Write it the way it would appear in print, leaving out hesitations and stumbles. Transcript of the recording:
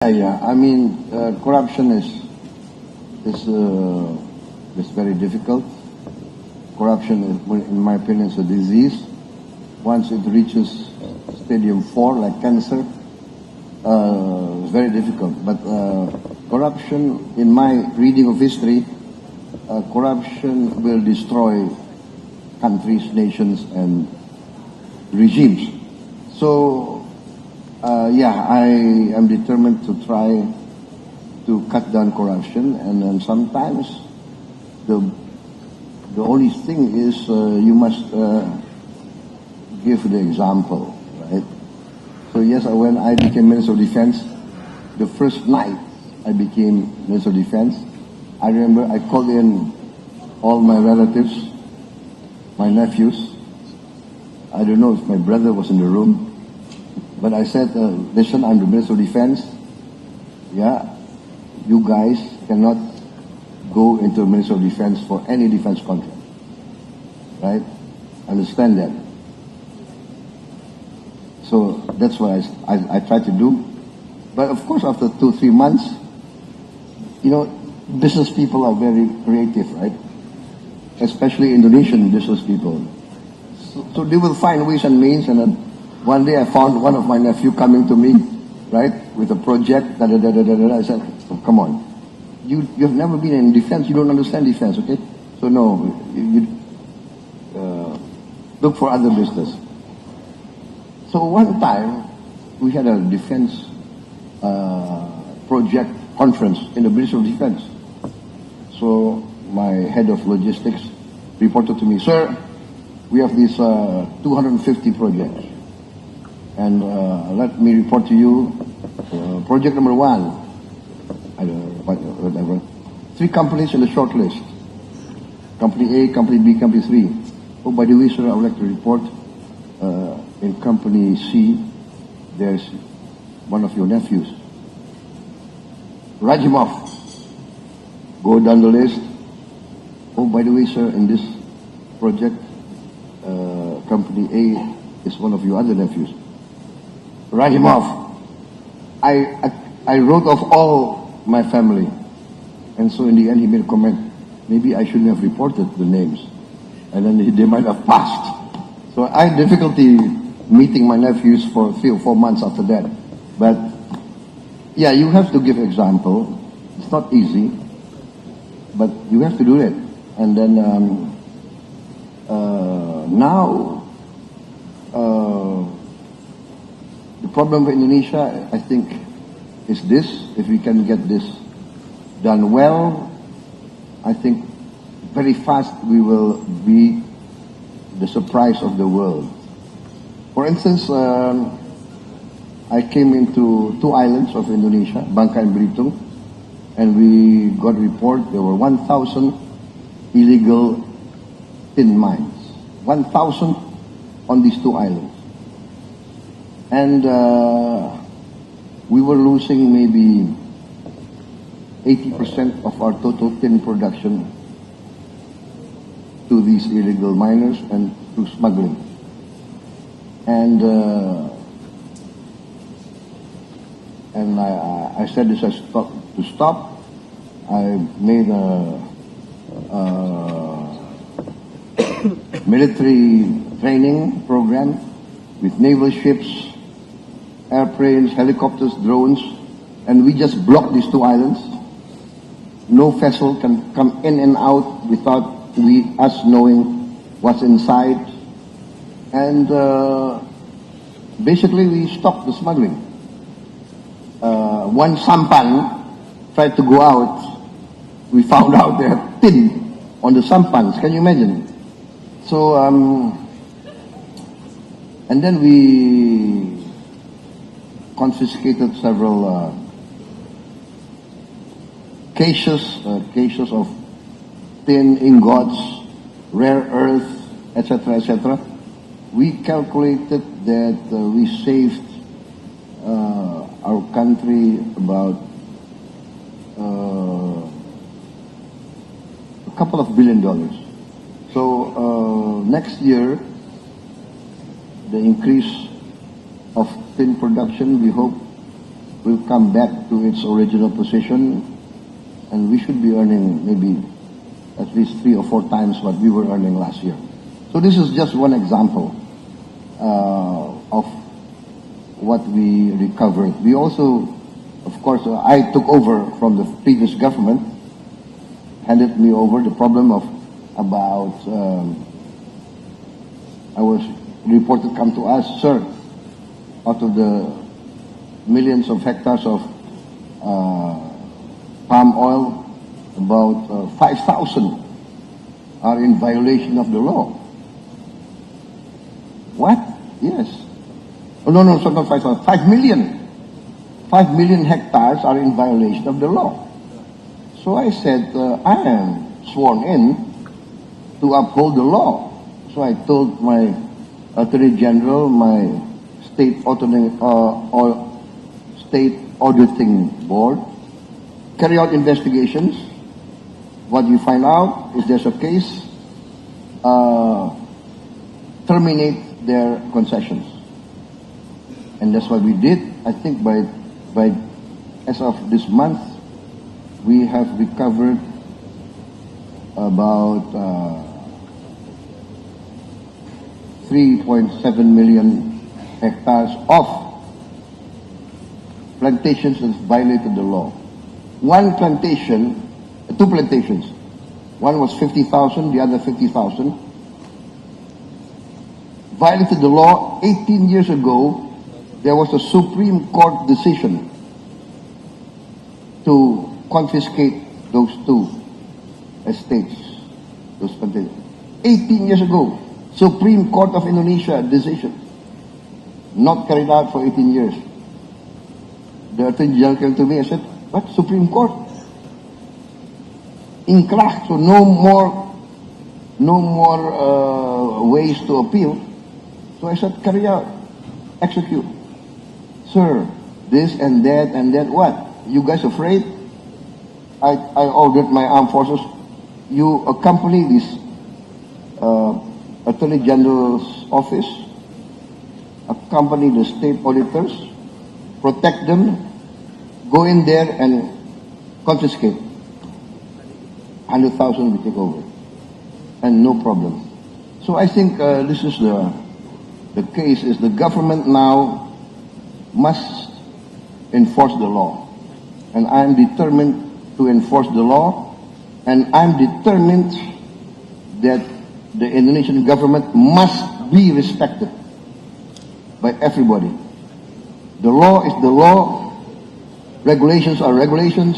Yeah. I mean, corruption is very difficult. Corruption, in my opinion, is a disease. Once it reaches stadium 4, like cancer, it's very difficult. But corruption, in my reading of history, corruption will destroy countries, nations, and regimes. So yeah, I am determined to try to cut down corruption, and then sometimes the only thing is you must give the example, right? So yes, when I became Minister of Defense, the first night I became Minister of Defense, I remember I called in all my relatives, my nephews. I don't know if my brother was in the room. But I said, listen, I'm the Minister of Defense. Yeah, you guys cannot go into the Minister of Defense for any defense contract. Right? Understand that. So that's what I try to do. But of course, after 2-3 months, you know, business people are very creative, right? Especially Indonesian business people. So they will find ways and means, and one day I found one of my nephew coming to me, right, with a project. I said, oh, come on, you've never been in defense. You don't understand defense, okay? So no, you look for other business. So one time we had a defense project conference in the Ministry of Defense. So my head of logistics reported to me, sir, we have these 250 projects. And let me report to you, project number 1, I don't know, whatever. 3 companies in the short list. Company A, Company B, Company 3. Oh, by the way, sir, I would like to report in Company C, there's one of your nephews. Write him off. Go down the list. Oh, by the way, sir, in this project, Company A is one of your other nephews. Write him off. I wrote off all my family. And so in the end he made a comment, maybe I shouldn't have reported the names. And then they might have passed. So I had difficulty meeting my nephews for 3 or 4 months after that. But yeah, you have to give example. It's not easy, but you have to do it. And then now, the problem with Indonesia, I think, is this. If we can get this done well, I think very fast we will be the surprise of the world. For instance, I came into 2 islands of Indonesia, Bangka and Belitung, and we got a report there were 1,000 illegal tin mines. 1,000 on these 2 islands. And we were losing maybe 80% of our total tin production to these illegal miners and to smuggling. And I said this has to stop. I made a military training program with naval ships, airplanes, helicopters, drones, and we just blocked these 2 islands. No vessel can come in and out without us knowing what's inside. And basically we stopped the smuggling. One sampan tried to go out. We found out there had tin on the sampans. Can you imagine? So, and then we confiscated several cases of tin ingots, rare earth, etc., etc. We calculated that we saved our country about a couple of $1 billion. So next year, the increase of tin production, we hope will come back to its original position, and we should be earning maybe at least 3 or 4 times what we were earning last year. So this is just one example of what we recovered. We also, of course, I took over from the previous government, handed me over the problem of about, I was reported come to us, sir, out of the millions of hectares of palm oil, about 5,000 are in violation of the law. What? Yes. Oh, no, so not 5,000, 5 million. 5 million hectares are in violation of the law. So I said, I am sworn in to uphold the law. So I told my Attorney General, my state auditing board, carry out investigations. What you find out is there's a case, terminate their concessions. And that's what we did. I think by as of this month, we have recovered about 3.7 million hectares of plantations that violated the law. One plantation, 2 plantations, one was 50,000, the other 50,000, violated the law. 18 years ago, there was a Supreme Court decision to confiscate those 2 estates, those plantations. 18 years ago, Supreme Court of Indonesia decision, not carried out for 18 years. The Attorney General came to me and said, what, Supreme Court? Inkrah, so no more ways to appeal. So I said, carry out, execute. Sir, this and that, what? You guys afraid? I ordered my armed forces, you accompany this Attorney General's office, accompany the state auditors, protect them, go in there and confiscate. 100,000 we take over, and no problem. So I think this is the case is the government now must enforce the law, and I'm determined to enforce the law, and I'm determined that the Indonesian government must be respected by everybody. The law is the law, regulations are regulations,